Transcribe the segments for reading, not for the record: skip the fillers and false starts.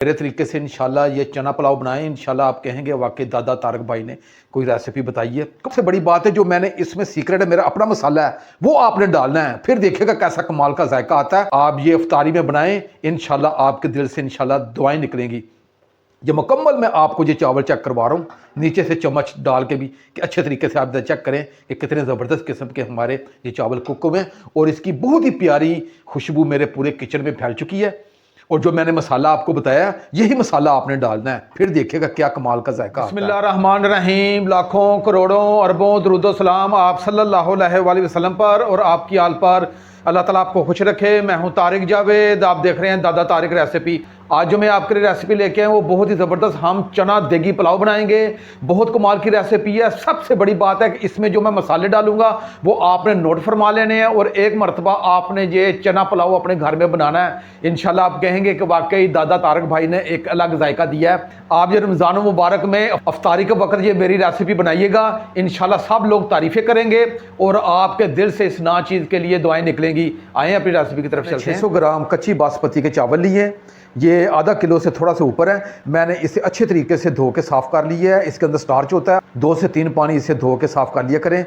मेरे तरीके से इंशाल्लाह ये चना पुलाव बनाएं, इंशाल्लाह आप कहेंगे वाकई दादा तारक भाई ने कोई रेसिपी बताई है। सबसे बड़ी बात है जो मैंने इसमें सीक्रेट है, मेरा अपना मसाला है, वो आपने डालना है, फिर देखिएगा कैसा कमाल का जायका आता है। आप ये इफ्तारी में बनाएं, इंशाल्लाह आपके दिल से इंशाल्लाह दुआएं निकलेंगी। ये मुकम्मल मैं आपको ये चावल चेक करवा रहा हूँ नीचे से चम्मच डाल के भी कि अच्छे तरीके से आप चेक करें कि कितने ज़बरदस्त किस्म के हमारे ये चावल कुक हुए हैं और इसकी बहुत ही प्यारी खुशबू मेरे पूरे किचन में फैल चुकी है। और जो मैंने मसाला आपको बताया यही मसाला आपने डालना है, फिर देखिएगा क्या कमाल का जायका। बिस्मिल्लाहिर्रहमानिर्रहीम। लाखों करोड़ों अरबों दुरूद सलाम आप सल्लल्लाहु अलैहि वसल्लम पर और आपकी आल पर। अल्लाह ताला आपको खुश रखे। मैं हूं तारिक जावेद, आप देख रहे हैं दादा तारिक रेसिपी। आज जो मैं आपके लिए रेसिपी लेके आए वो बहुत ही ज़बरदस्त हम चना देगी पुलाव बनाएंगे। बहुत कमाल की रेसिपी है। सबसे बड़ी बात है कि इसमें जो मैं मसाले डालूंगा वो आपने नोट फरमा लेने हैं और एक मरतबा आपने ये चना पुलाव अपने घर में बनाना है। इंशाल्लाह आप कहेंगे कि वाकई दादा तारक भाई ने एक अलग जायका दिया है। आप ये रमज़ान मुबारक में अफ्तारी के वक्त ये मेरी रेसिपी बनाइएगा, इंशाल्लाह सब लोग तारीफ़ें करेंगे और आपके दिल से इस ना चीज़ के लिए दुआएं निकलेंगी। आए अपनी रेसिपी की तरफ चलते हैं। 600 ग्राम कच्ची बासमती के चावल लिए, ये आधा किलो से थोड़ा सा ऊपर है। मैंने इसे अच्छे तरीके से धो के साफ़ कर लिया है। इसके अंदर स्टार्च होता है, 2 से 3 पानी इसे धो के साफ़ कर लिया करें।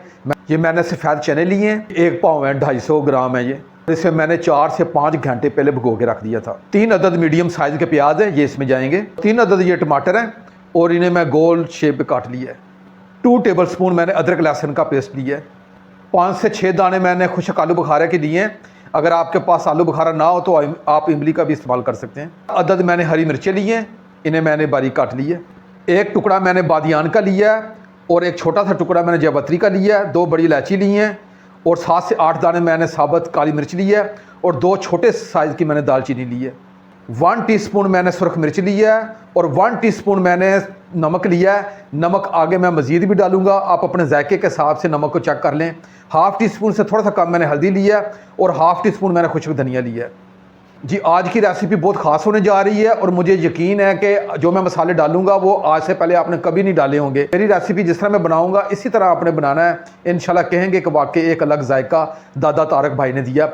मैंने सफ़ेद चने लिए हैं, 1 पाव है, 250 ग्राम है ये। इसे मैंने 4 से 5 घंटे पहले भिगो के रख दिया था। 3 अदद मीडियम साइज़ के प्याज है, ये इसमें जाएंगे। 3 अदद ये टमाटर हैं और इन्हें मैं गोल शेप में काट लिया है। 2 टेबल स्पून मैंने अदरक लहसुन का पेस्ट लिया है। 5 से 6 दाने मैंने खुशक आलू बुखारा के लिए हैं। अगर आपके पास आलू बुखारा ना हो तो आप इमली का भी इस्तेमाल कर सकते हैं। अदद मैंने हरी मिर्चें ली हैं, इन्हें मैंने बारीक काट लिया है। 1 टुकड़ा मैंने बादियान का लिया है और 1 छोटा सा टुकड़ा मैंने जावित्री का लिया है। 2 बड़ी इलायची ली हैं और 7 से 8 दाने मैंने साबुत काली मिर्च ली है और 2 छोटे साइज़ की मैंने दालचीनी ली है। 1 टीस्पून मैंने सुरख मिर्च लिया है और 1 टीस्पून मैंने नमक लिया है। नमक आगे मैं मज़ीद भी डालूंगा, आप अपने जायके के हिसाब से नमक को चेक कर लें। 1/2 टीस्पून से थोड़ा सा कम मैंने हल्दी लिया है और 1/2 टीस्पून मैंने खुश्क धनिया लिया है। जी आज की रेसिपी बहुत ख़ास होने जा रही है और मुझे यकीन है कि जो मैं मसाले डालूंगा वो आज से पहले आपने कभी नहीं डाले होंगे। मेरी रेसिपी जिस तरह मैं बनाऊंगा इसी तरह आपने बनाना है। इंशाल्लाह कहेंगे कि वाकई एक अलग जायका दादा तारक भाई ने दिया।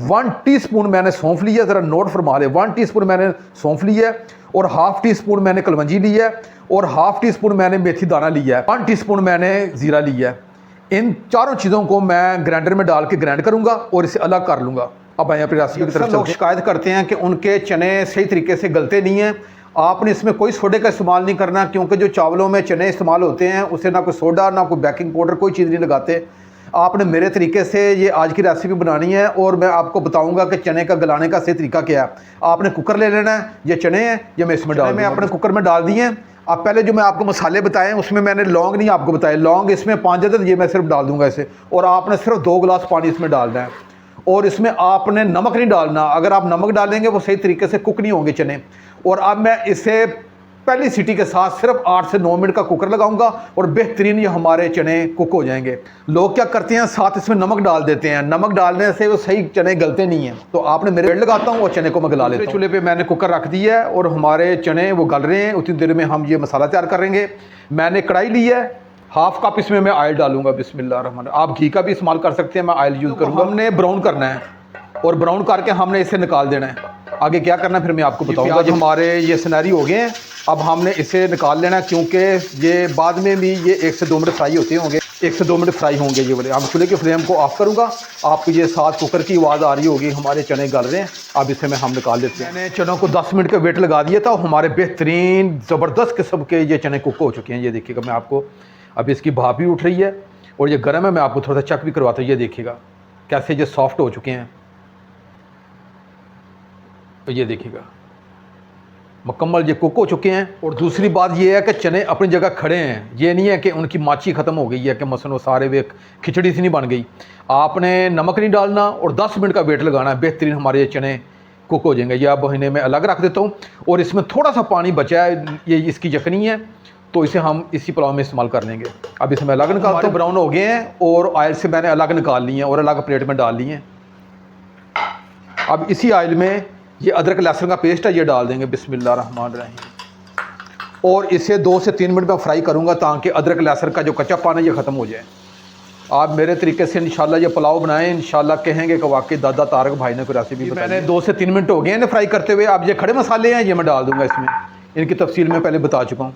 1 टीस्पून मैंने सौंफ लिया, ज़रा नोट फरमा ले। 1 टीस्पून मैंने सौंफ लिया है और 1/2 टीस्पून मैंने कलवंजी लिया है और 1/2 टीस्पून मैंने मेथी दाना लिया है। 1 टीस्पून मैंने ज़ीरा लिया है। इन चारों चीज़ों को मैं ग्राइंडर में डाल के ग्राइंड करूंगा और इसे अलग कर लूँगा। अब आए अपनी रेसिपी की तरफ। लोग शिकायत करते हैं कि उनके चने सही तरीके से गलते नहीं हैं। आपने इसमें कोई सोडे का इस्तेमाल नहीं करना, क्योंकि जो चावलों में चने इस्तेमाल होते हैं उसे ना कोई सोडा ना कोई बेकिंग पाउडर कोई चीज़ नहीं लगाते। आपने मेरे तरीके से ये आज की रेसिपी बनानी है और मैं आपको बताऊंगा कि चने का गलाने का सही तरीका क्या है। आपने कुकर ले लेना है, ये चने हैं ये मैं इसमें डाल, मैं अपने कुकर में डाल दिए हैं। अब पहले जो मैं आपको मसाले बताएं उसमें मैंने लौंग नहीं आपको बताए, लौंग इसमें 5 अदद ये मैं सिर्फ डाल दूंगा इसे। और आपने सिर्फ 2 गिलास पानी इसमें डालना है और इसमें आपने नमक नहीं डालना। अगर आप नमक डालेंगे वो सही तरीके से कुक नहीं होंगे चने। और अब मैं इसे पहली सीटी के साथ सिर्फ 8 से 9 मिनट का कुकर लगाऊंगा और बेहतरीन ये हमारे चने कुक हो जाएंगे। लोग क्या करते हैं साथ इसमें नमक डाल देते हैं, नमक डालने से वो सही चने गलते नहीं हैं। तो आपने मेरे लगाता हूँ और चने को मैं गला लेता हूँ। चूल्हे पे मैंने कुकर रख दिया है और हमारे चने वो गल रहे हैं। उतनी देर में हम ये मसाला तैयार करेंगे। मैंने कढ़ाई ली है, 1/2 कप इसमें मैं ऑयल डालूंगा। बिस्मिल्लाह। आप घी का भी इस्तेमाल कर सकते हैं, मैं ऑयल यूज़ करूँगा। हमने ब्राउन करना है और ब्राउन करके हमने इसे निकाल देना है। आगे क्या करना है फिर मैं आपको बताऊंगा। जो हमारे ये सिनेरी हो गए हैं, अब हमने इसे निकाल लेना है, क्योंकि ये बाद में भी ये 1 से 2 मिनट फ्राई होते होंगे। 1 से 2 मिनट फ्राई होंगे ये वाले। अब चूल्हे की फ्लेम को ऑफ करूँगा, आपको ये साथ कुकर की आवाज़ आ रही होगी। हमारे चने गल रहे हैं, अब इसे हम निकाल देते हैं। मैंने चनों को 10 मिनट का वेट लगा दिया था। हमारे बेहतरीन ज़बरदस्त किस्म के ये चने कुक हो चुके हैं। ये देखिएगा, मैं आपको अब इसकी भाप भी उठ रही है और ये गर्म है। मैं आपको थोड़ा सा चेक भी करवाता हूँ। ये देखिएगा कैसे ये सॉफ्ट हो चुके हैं। तो ये देखिएगा मुकम्मल ये कुक हो चुके हैं। और दूसरी बात ये है कि चने अपनी जगह खड़े हैं। ये नहीं है कि उनकी माची ख़त्म हो गई है कि मसलन वो सारे वे खिचड़ी सी नहीं बन गई। आपने नमक नहीं डालना और 10 मिनट का वेट लगाना है। बेहतरीन हमारे ये चने कुक हो जाएंगे। ये अब इन्हें मैं अलग रख देता हूँ और इसमें थोड़ा सा पानी बचा है, ये इसकी यखनी है, तो इसे हम इसी पुलाव में इस्तेमाल कर लेंगे। अब इसमें अलग निकालते हैं। ब्राउन हो गए हैं और ऑयल से मैंने अलग निकाल लिए हैं और अलग प्लेट में डाल लिए हैं। अब इसी ऑयल में ये अदरक लहसुन का पेस्ट है ये डाल देंगे। बिस्मिल्लाहिर्रहमानिर्रहीम। और इसे 2 से 3 मिनट में फ्राई करूँगा ताकि अदरक लहसुन का जो कच्चापन है ये ख़त्म हो जाए। आप मेरे तरीके से इंशाल्लाह ये पुलाव बनाएं, इंशाल्लाह कहेंगे कि वाकई दादा तारक भाई ने कोई रेसिपी बताई। मैंने 2 से 3 मिनट हो गए हैं फ्राई करते हुए। अब ये खड़े मसाले हैं, ये मैं डाल दूंगा इसमें। इनकी तफसील मैं पहले बता चुका हूँ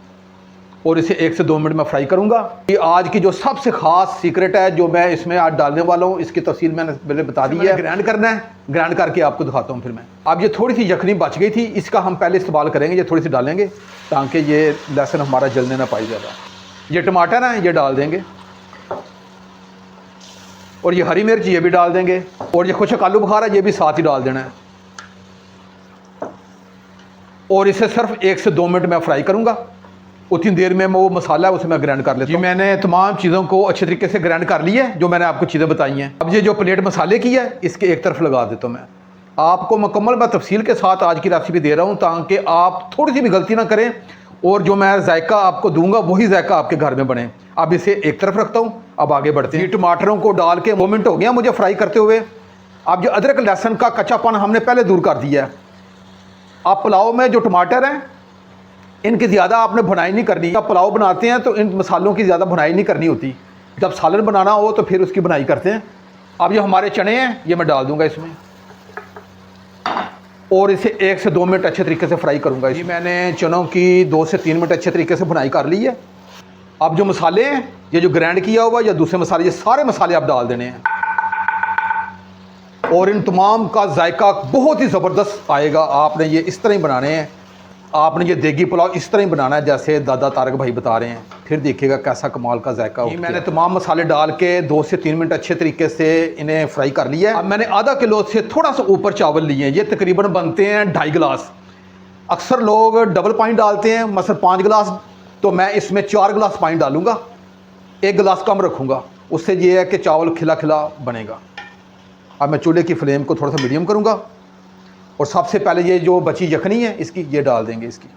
और इसे 1 से 2 मिनट में फ्राई करूँगा। ये आज की जो सबसे ख़ास सीक्रेट है जो मैं इसमें आज डालने वाला हूँ, इसकी तफसील मैंने पहले बता दी है। ग्राइंड करना है, ग्राइंड करके आपको दिखाता हूँ फिर मैं। अब ये थोड़ी सी यखनी बच गई थी, इसका हम पहले इस्तेमाल करेंगे। ये थोड़ी सी डालेंगे ताकि ये लहसुन हमारा जलने ना पाई ज़्यादा। ये टमाटर है, ये डाल देंगे और ये हरी मिर्च ये भी डाल देंगे और ये खुशक आलू बुखारा ये भी साथ ही डाल देना है और इसे सिर्फ 1 से 2 मिनट में फ्राई करूँगा। उतनी देर में वो मसाला है उसे मैं ग्राइंड कर लेता हूँ। मैंने तमाम चीज़ों को अच्छे तरीके से ग्राइंड कर लिया है जो मैंने आपको चीज़ें बताई हैं। अब ये जो प्लेट मसाले की है इसके एक तरफ लगा देता हूँ मैं। आपको मुकम्मल मैं तफसील के साथ आज की रेसिपी दे रहा हूँ ताकि आप थोड़ी सी भी गलती ना करें और जो मैं जायका आपको दूंगा वही जायका आपके घर में बने। अब इसे एक तरफ रखता हूँ, अब आगे बढ़ते हैं। टमाटरों को डाल के 2 मिनट हो गया मुझे फ्राई करते हुए। अब जो अदरक लहसुन का कच्चापन हमने पहले दूर कर दिया है। आप पुलाव में जो टमाटर हैं इनकी ज़्यादा आपने भुनाई नहीं करनी। जब पुलाव बनाते हैं तो इन मसालों की ज़्यादा भुनाई नहीं करनी होती। जब सालन बनाना हो तो फिर उसकी भुनाई करते हैं। अब जो हमारे चने हैं ये मैं डाल दूंगा इसमें और इसे 1 से 2 मिनट अच्छे तरीके से फ्राई करूंगा। ये मैंने चनों की 2 से 3 मिनट अच्छे तरीके से भुनाई कर ली है। अब जो मसाले हैं ये जो ग्राइंड किया हुआ या दूसरे मसाले, ये सारे मसाले आप डाल देने हैं और इन तमाम का जायका बहुत ही ज़बरदस्त आएगा। आपने ये इस तरह ही बनाने हैं। आपने ये देगी पुलाव इस तरह ही बनाना है जैसे दादा तारक भाई बता रहे हैं, फिर देखिएगा कैसा कमाल का जायका होगा। मैंने तमाम मसाले डाल के 2 से 3 मिनट अच्छे तरीके से इन्हें फ्राई कर लिया है। अब मैंने आधा किलो से थोड़ा सा ऊपर चावल लिए हैं। ये तकरीबन बनते हैं 2.5 गिलास। अक्सर लोग डबल पानी डालते हैं, मसलन 5 गिलास, तो मैं इसमें 4 गिलास पानी डालूंगा, 1 गिलास कम रखूँगा। उससे ये है कि चावल खिला खिला बनेगा। अब मैं चूल्हे की फ्लेम को थोड़ा सा मीडियम करूँगा और सबसे पहले ये जो बची यखनी है इसकी ये डाल देंगे इसकी।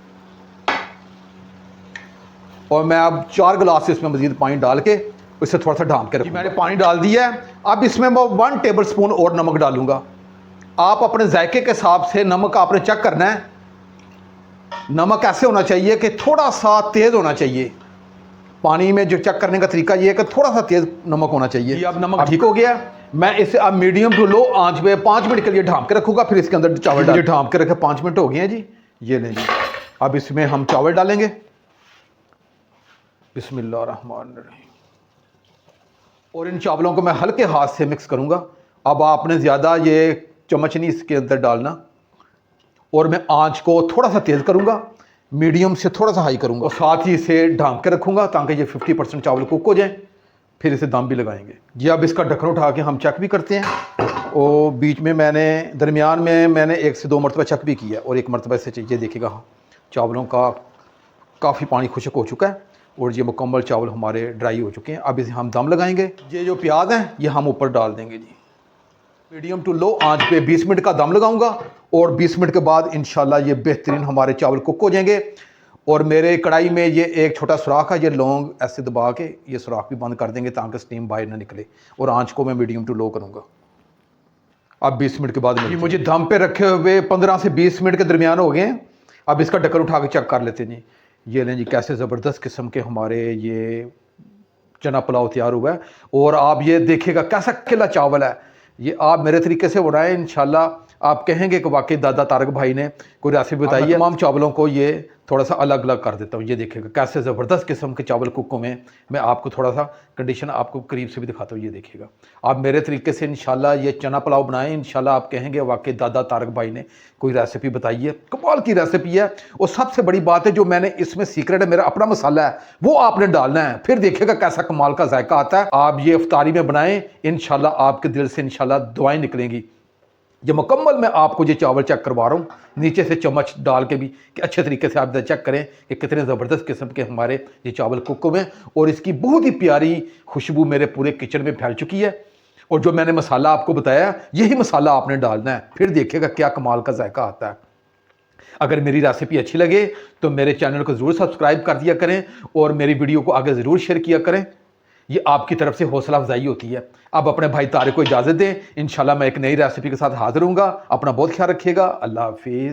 और मैं अब 4 गिलास इसमें मज़ीद पानी डाल के इससे थोड़ा सा ढाँप के रखूँगा। मैंने पानी डाल दिया है। अब इसमें मैं 1 टेबल स्पून और नमक डालूँगा। आप अपने जायके के हिसाब से नमक आपने चेक करना है। नमक ऐसे होना चाहिए कि थोड़ा सा तेज़ होना चाहिए। पानी में जो चेक करने का तरीका ये है कि थोड़ा सा तेज़ नमक होना चाहिए। अब नमक ठीक हो गया। मैं इसे अब मीडियम टू लो आंच पे 5 मिनट के लिए ढाँप के रखूँगा, फिर इसके अंदर चावल डाल ढाँप के रखे। 5 मिनट हो गए हैं जी, ये लें जी। अब इसमें हम चावल डालेंगे। बिस्मिल्लाहिर्रहमानिर्रहीम। और इन चावलों को मैं हल्के हाथ से मिक्स करूँगा। अब आपने ज़्यादा ये चम्मच नहीं इसके अंदर डालना और मैं आँच को थोड़ा सा तेज़ करूँगा, मीडियम से थोड़ा सा हाई करूँगा और साथ ही इसे ढाँप के रखूँगा ताकि ये 50% चावल कुक हो जाए। फिर इसे दम भी लगाएंगे जी। अब इसका ढक्कन उठा के हम चेक भी करते हैं और बीच में दरमियान में मैंने 1 से 2 मरतबा चेक भी किया और 1 मरतबा से चाहिए। देखिएगा चावलों का काफ़ी पानी खुश्क हो चुका है और ये मुकम्मल चावल हमारे ड्राई हो चुके हैं। अब इसे हम दम लगाएंगे। ये जो प्याज हैं ये हम ऊपर डाल देंगे जी। मीडियम टू लो आंच पे 20 मिनट का दम लगाऊंगा और 20 मिनट के बाद इंशाल्लाह ये बेहतरीन हमारे चावल कुक हो जाएंगे। और मेरे कढ़ाई में ये एक छोटा सुराख है, ये लौंग ऐसे दबा के ये सुराख भी बंद कर देंगे ताकि स्टीम बाहर ना निकले और आंच को मैं मीडियम टू लो करूँगा। अब 20 मिनट के बाद मुझे दम पे रखे हुए 15 से 20 मिनट के दरमियान हो गए हैं। अब इसका ढक्कन उठा के चेक कर लेते हैं जी। ये लें जी, कैसे ज़बरदस्त किस्म के हमारे ये चना पुलाव तैयार हुआ है। और आप ये देखिएगा कैसा खिला चावल है। ये आप मेरे तरीके से बनाएं, इंशाल्लाह आप कहेंगे कि वाकई दादा तारक भाई ने कोई रेसिपी बताई है। तमाम चावलों को ये थोड़ा सा अलग अलग कर देता हूँ। ये देखिएगा कैसे ज़बरदस्त किस्म के चावल कुक हुए हैं। मैं आपको थोड़ा सा कंडीशन आपको करीब से भी दिखाता हूँ। ये देखिएगा आप मेरे तरीके से इंशाल्लाह ये चना पुलाव बनाएं, इंशाल्लाह आप कहेंगे वाकई दादा तारक भाई ने कोई रेसिपी बताई है। कमाल की रेसिपी है। और सबसे बड़ी बात है जो मैंने इसमें सीक्रेट है, मेरा अपना मसाला है, वो आपने डालना है। फिर देखिएगा कैसा कमाल का जायका आता है। आप ये इफ्तारी में बनाएं, इंशाल्लाह आपके दिल से इंशाल्लाह दुआएं निकलेंगी। ये मुकम्मल मैं आपको ये चावल चेक करवा रहा हूँ नीचे से चम्मच डाल के भी कि अच्छे तरीके से आप चेक करें कि कितने ज़बरदस्त किस्म के हमारे ये चावल कुक हुए हैं। और इसकी बहुत ही प्यारी खुशबू मेरे पूरे किचन में फैल चुकी है। और जो मैंने मसाला आपको बताया यही मसाला आपने डालना है। फिर देखिएगा क्या कमाल का जायका आता है। अगर मेरी रेसिपी अच्छी लगे तो मेरे चैनल को ज़रूर सब्सक्राइब कर दिया करें और मेरी वीडियो को आगे ज़रूर शेयर किया करें। ये आपकी तरफ से हौसला अफजाई होती है। अब अपने भाई तारिक को इजाज़त दें। इंशाल्लाह मैं एक नई रेसिपी के साथ हाजिर हूँगा। अपना बहुत ख्याल रखिएगा। अल्लाह हाफिज़।